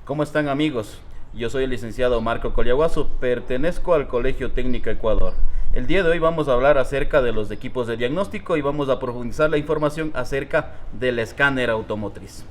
¿Cómo están, amigos? Yo soy el licenciado Marco Colliaguazo, pertenezco al Colegio Técnico Ecuador. El día de hoy vamos a hablar acerca de los equipos de diagnóstico y vamos a profundizar la información acerca del escáner automotriz.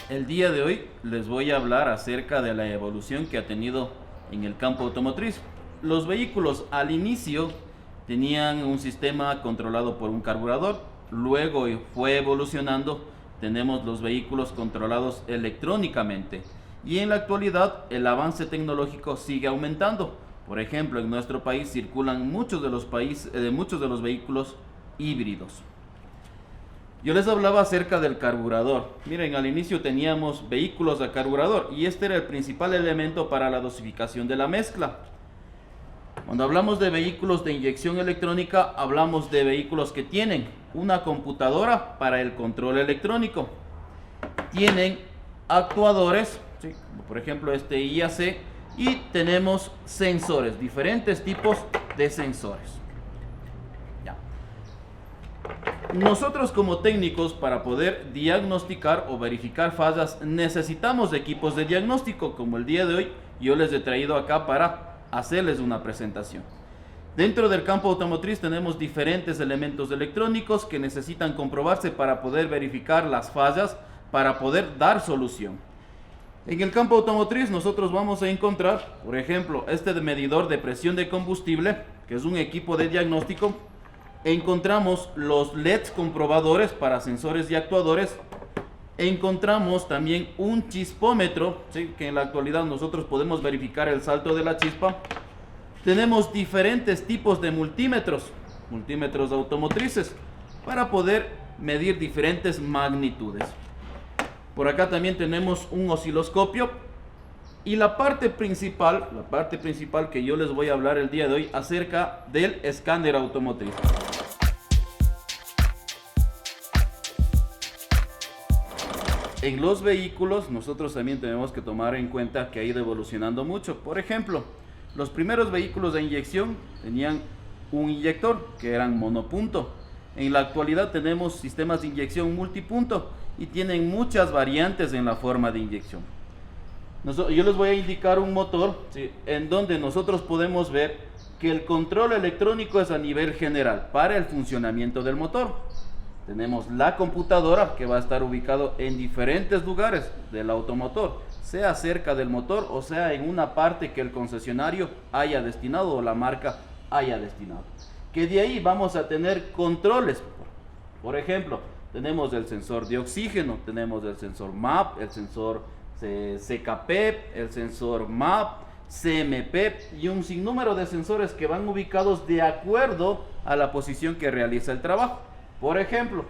El día de hoy les voy a hablar acerca de la evolución que ha tenido en el campo automotriz. Los vehículos al inicio tenían un sistema controlado por un carburador, luego fue evolucionando, tenemos los vehículos controlados electrónicamente y en la actualidad el avance tecnológico sigue aumentando. Por ejemplo, en nuestro país circulan muchos de los vehículos híbridos. Yo les hablaba acerca del carburador. Miren, al inicio teníamos vehículos a carburador y este era el principal elemento para la dosificación de la mezcla. Cuando hablamos de vehículos de inyección electrónica, hablamos de vehículos que tienen una computadora para el control electrónico. Tienen actuadores, ¿sí?, como por ejemplo este IAC, y tenemos sensores, diferentes tipos de sensores. Nosotros como técnicos, para poder diagnosticar o verificar fallas, necesitamos equipos de diagnóstico, como el día de hoy yo les he traído acá para hacerles una presentación. Dentro del campo automotriz tenemos diferentes elementos electrónicos que necesitan comprobarse para poder verificar las fallas, para poder dar solución. En el campo automotriz nosotros vamos a encontrar, por ejemplo, este medidor de presión de combustible, que es un equipo de diagnóstico. Encontramos los LEDs comprobadores para sensores y actuadores. Encontramos también un chispómetro, ¿sí?, que en la actualidad nosotros podemos verificar el salto de la chispa. Tenemos diferentes tipos de multímetros automotrices para poder medir diferentes magnitudes. Por acá también tenemos un osciloscopio y la parte principal que yo les voy a hablar el día de hoy acerca del escáner automotriz. En los vehículos nosotros también tenemos que tomar en cuenta que ha ido evolucionando mucho. Por ejemplo, los primeros vehículos de inyección tenían un inyector que eran monopunto. En la actualidad tenemos sistemas de inyección multipunto y tienen muchas variantes en la forma de inyección. Yo les voy a indicar un motor, ¿sí?, en donde nosotros podemos ver que el control electrónico es a nivel general para el funcionamiento del motor. Tenemos la computadora que va a estar ubicado en diferentes lugares del automotor, sea cerca del motor o sea en una parte que el concesionario haya destinado o la marca haya destinado. Que de ahí vamos a tener controles. Por ejemplo, tenemos el sensor de oxígeno, tenemos el sensor MAP, el sensor CKP, el sensor MAP, CMP y un sinnúmero de sensores que van ubicados de acuerdo a la posición que realiza el trabajo. Por ejemplo,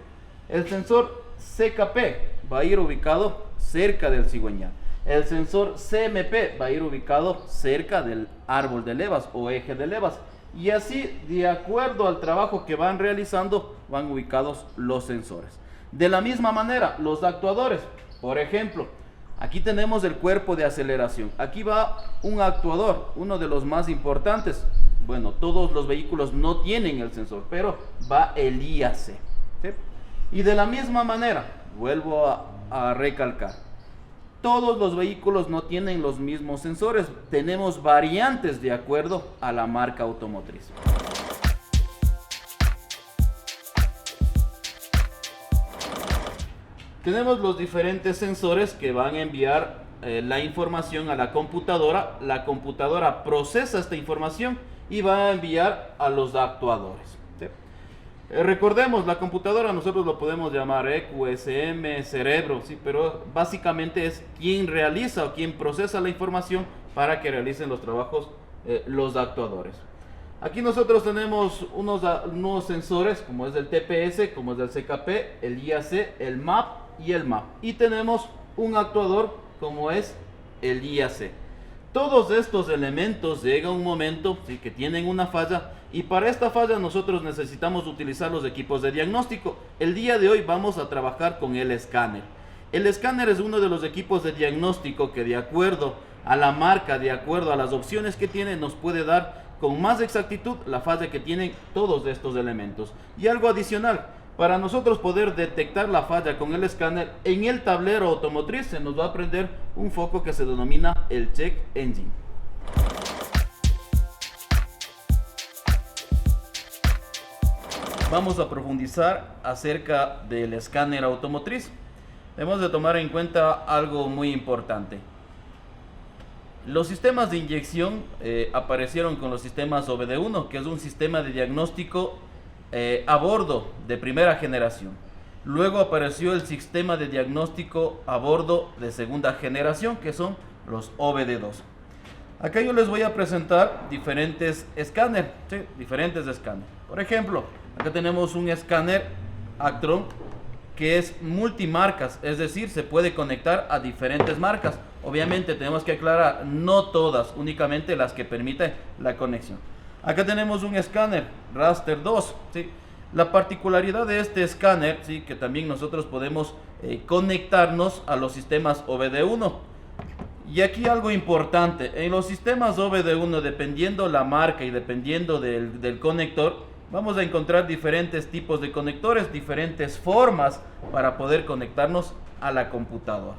el sensor CKP va a ir ubicado cerca del cigüeñal. El sensor CMP va a ir ubicado cerca del árbol de levas o eje de levas. Y así, de acuerdo al trabajo que van realizando, van ubicados los sensores. De la misma manera, los actuadores. Por ejemplo, aquí tenemos el cuerpo de aceleración. Aquí va un actuador, uno de los más importantes. Bueno, todos los vehículos no tienen el sensor, pero va el IAC, ¿sí? Y de la misma manera, vuelvo a recalcar, todos los vehículos no tienen los mismos sensores. Tenemos variantes de acuerdo a la marca automotriz. Tenemos los diferentes sensores que van a enviar la información a la computadora. La computadora procesa esta información y va a enviar a los actuadores, ¿sí? Recordemos, la computadora nosotros lo podemos llamar EQSM, cerebro, ¿sí?, pero básicamente es quien realiza o quien procesa la información para que realicen los trabajos los actuadores. Aquí nosotros tenemos unos sensores como es el TPS, como es el CKP, el IAC, el MAP y el MAP. Y tenemos un actuador como es el IAC. Todos estos elementos llega un momento, ¿sí?, que tienen una falla y para esta falla nosotros necesitamos utilizar los equipos de diagnóstico. El día de hoy vamos a trabajar con el escáner. El escáner es uno de los equipos de diagnóstico que de acuerdo a la marca, de acuerdo a las opciones que tiene, nos puede dar con más exactitud la falla que tienen todos estos elementos. Y algo adicional, para nosotros poder detectar la falla con el escáner, en el tablero automotriz se nos va a prender un foco que se denomina el Check Engine. Vamos a profundizar acerca del escáner automotriz. Debemos de tomar en cuenta algo muy importante. Los sistemas de inyección aparecieron con los sistemas OBD1, que es un sistema de diagnóstico a bordo de primera generación. Luego apareció el sistema de diagnóstico a bordo de segunda generación, que son los OBD2. Acá yo les voy a presentar diferentes escáneres, ¿sí? Diferentes escáneres. Por ejemplo, acá tenemos un escáner Actron que es multimarcas, es decir, se puede conectar a diferentes marcas. Obviamente tenemos que aclarar, no todas, únicamente las que permiten la conexión. Acá tenemos un escáner Raster 2, ¿sí? La particularidad de este escáner, ¿sí?, que también nosotros podemos conectarnos a los sistemas OBD1. Y aquí algo importante, en los sistemas OBD1, dependiendo la marca y dependiendo del conector, vamos a encontrar diferentes tipos de conectores, diferentes formas para poder conectarnos a la computadora.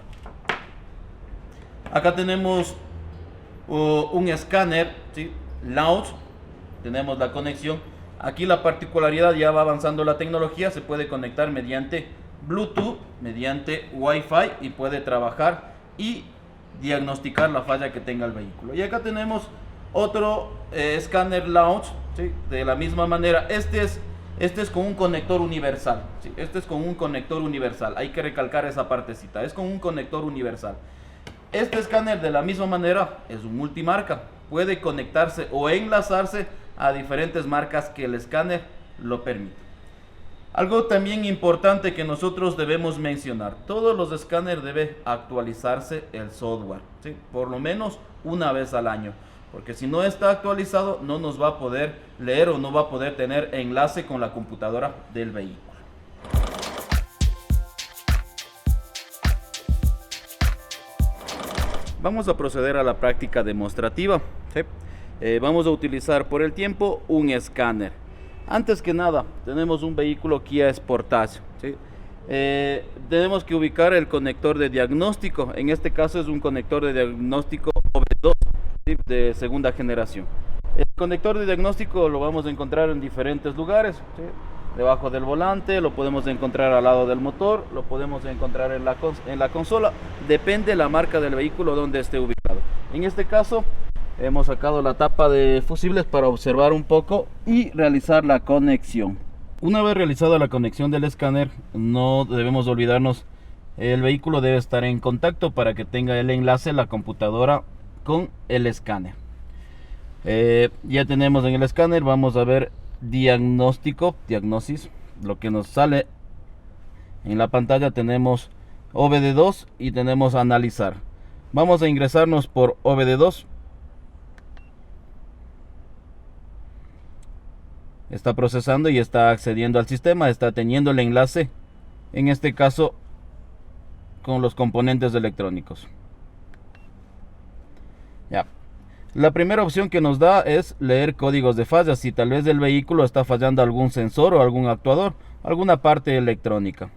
Acá tenemos un escáner, ¿sí?, Launch. Tenemos la conexión. Aquí la particularidad, ya va avanzando la tecnología, se puede conectar mediante Bluetooth, mediante Wi-Fi, y puede trabajar y diagnosticar la falla que tenga el vehículo. Y acá tenemos otro escáner Launch, ¿sí?, de la misma manera. Este es con un conector universal, ¿sí? Este es con un conector universal. Hay que recalcar esa partecita. Es con un conector universal. Este escáner, de la misma manera, es un multimarca. Puede conectarse o enlazarse a diferentes marcas que el escáner lo permite. Algo también importante que nosotros debemos mencionar: todos los escáneres debe actualizarse el software, ¿sí?, por lo menos una vez al año, porque si no está actualizado no nos va a poder leer o no va a poder tener enlace con la computadora del vehículo. Vamos a proceder a la práctica demostrativa, ¿sí? Vamos a utilizar por el tiempo un escáner. Antes que nada, tenemos un vehículo Kia Sportage, ¿sí? Tenemos que ubicar el conector de diagnóstico. En este caso es un conector de diagnóstico OBD2, ¿sí?, de segunda generación. El conector de diagnóstico lo vamos a encontrar en diferentes lugares, ¿sí? Debajo del volante, lo podemos encontrar al lado del motor, lo podemos encontrar en la consola. Depende la marca del vehículo donde esté ubicado. En este caso hemos sacado la tapa de fusibles para observar un poco y realizar la conexión. Una vez realizada la conexión del escáner, no debemos olvidarnos, el vehículo debe estar en contacto para que tenga el enlace la computadora con el escáner. Ya tenemos en el escáner, vamos a ver diagnosis. Lo que nos sale en la pantalla, tenemos OBD2 y tenemos analizar. Vamos a ingresarnos por OBD2. Está procesando y está accediendo al sistema, está teniendo el enlace, en este caso con los componentes electrónicos. Ya. La primera opción que nos da es leer códigos de falla, si tal vez el vehículo está fallando algún sensor o algún actuador, alguna parte electrónica.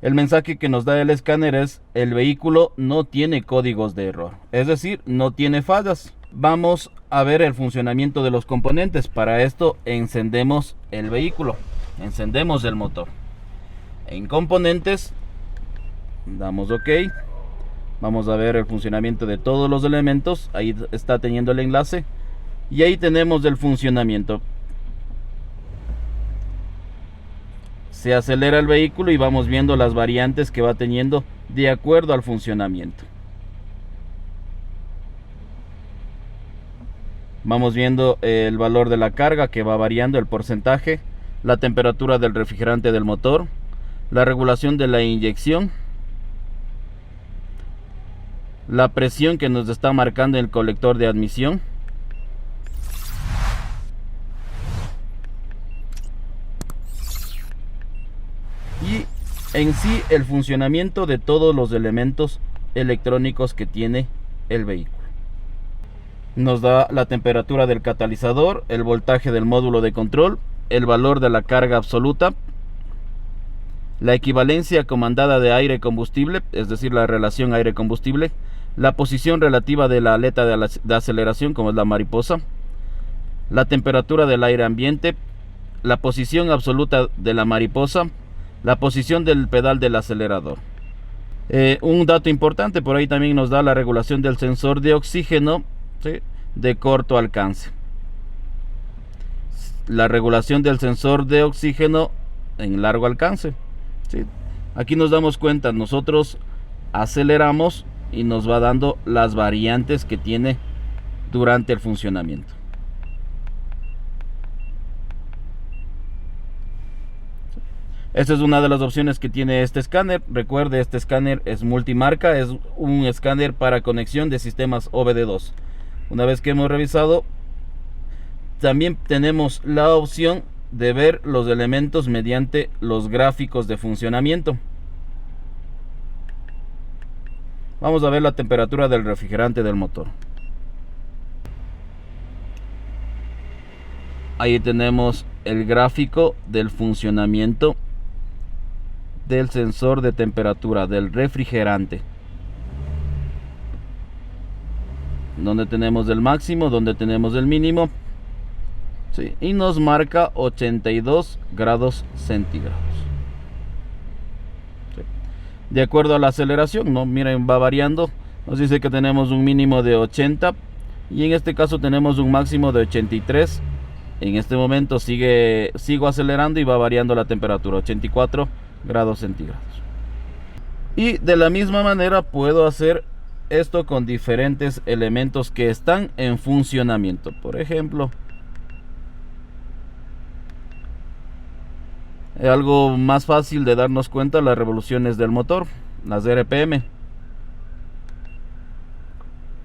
El mensaje que nos da el escáner es: el vehículo no tiene códigos de error, es decir, no tiene fallas. Vamos a ver el funcionamiento de los componentes. Para esto encendemos el vehículo, encendemos el motor. En componentes damos OK. Vamos a ver el funcionamiento de todos los elementos. Ahí está teniendo el enlace y ahí tenemos el funcionamiento. Se acelera el vehículo y vamos viendo las variantes que va teniendo de acuerdo al funcionamiento. Vamos viendo el valor de la carga, que va variando, el porcentaje, la temperatura del refrigerante del motor, la regulación de la inyección, la presión que nos está marcando el colector de admisión, y en sí el funcionamiento de todos los elementos electrónicos que tiene el vehículo. Nos da la temperatura del catalizador, el voltaje del módulo de control, el valor de la carga absoluta, la equivalencia comandada de aire-combustible, es decir, la relación aire-combustible, la posición relativa de la aleta de aceleración, como es la mariposa, la temperatura del aire ambiente, la posición absoluta de la mariposa, la posición del pedal del acelerador. Un dato importante, por ahí también nos da la regulación del sensor de oxígeno, ¿sí?, de corto alcance. La regulación del sensor de oxígeno en largo alcance, ¿sí? Aquí nos damos cuenta, nosotros aceleramos y nos va dando las variantes que tiene durante el funcionamiento. Esta es una de las opciones que tiene este escáner. Recuerde, este escáner es multimarca, es un escáner para conexión de sistemas OBD2. Una vez que hemos revisado, también tenemos la opción de ver los elementos mediante los gráficos de funcionamiento. Vamos a ver la temperatura del refrigerante del motor. Ahí tenemos el gráfico del funcionamiento del sensor de temperatura del refrigerante, donde tenemos el máximo, donde tenemos el mínimo, ¿sí?, y nos marca 82 grados centígrados, ¿sí?, de acuerdo a la aceleración, ¿no? Miren, va variando, nos dice que tenemos un mínimo de 80 y en este caso tenemos un máximo de 83. En este momento sigo acelerando y va variando la temperatura, 84 grados centígrados. Y de la misma manera puedo hacer esto con diferentes elementos que están en funcionamiento. Por ejemplo, algo más fácil de darnos cuenta, las revoluciones del motor, las RPM.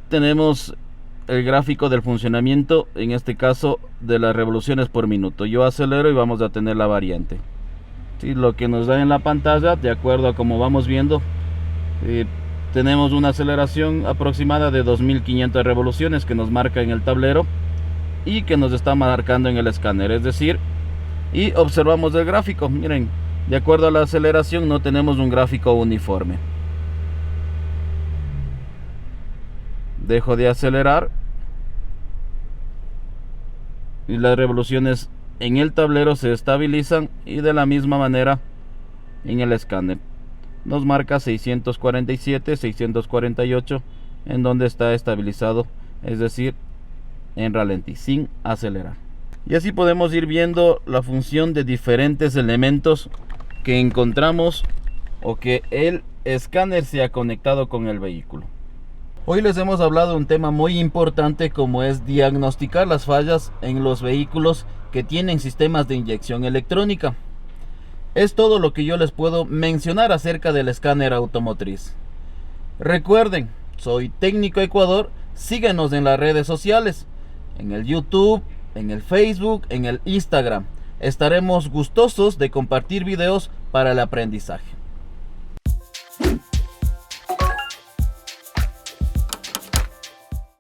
Tenemos el gráfico del funcionamiento, en este caso de las revoluciones por minuto. Yo acelero y vamos a tener la variante. Sí, lo que nos da en la pantalla, de acuerdo a como vamos viendo, tenemos una aceleración aproximada de 2500 revoluciones que nos marca en el tablero y que nos está marcando en el escáner, es decir, y observamos el gráfico. Miren, de acuerdo a la aceleración no tenemos un gráfico uniforme. Dejo de acelerar y las revoluciones en el tablero se estabilizan, y de la misma manera en el escáner nos marca 647, 648, en donde está estabilizado, es decir, en ralentí, sin acelerar. Y así podemos ir viendo la función de diferentes elementos que encontramos o que el escáner se ha conectado con el vehículo. Hoy les hemos hablado de un tema muy importante, como es diagnosticar las fallas en los vehículos que tienen sistemas de inyección electrónica. Es todo lo que yo les puedo mencionar acerca del escáner automotriz. Recuerden, soy Técnico Ecuador, síguenos en las redes sociales, en el YouTube, en el Facebook, en el Instagram. Estaremos gustosos de compartir videos para el aprendizaje.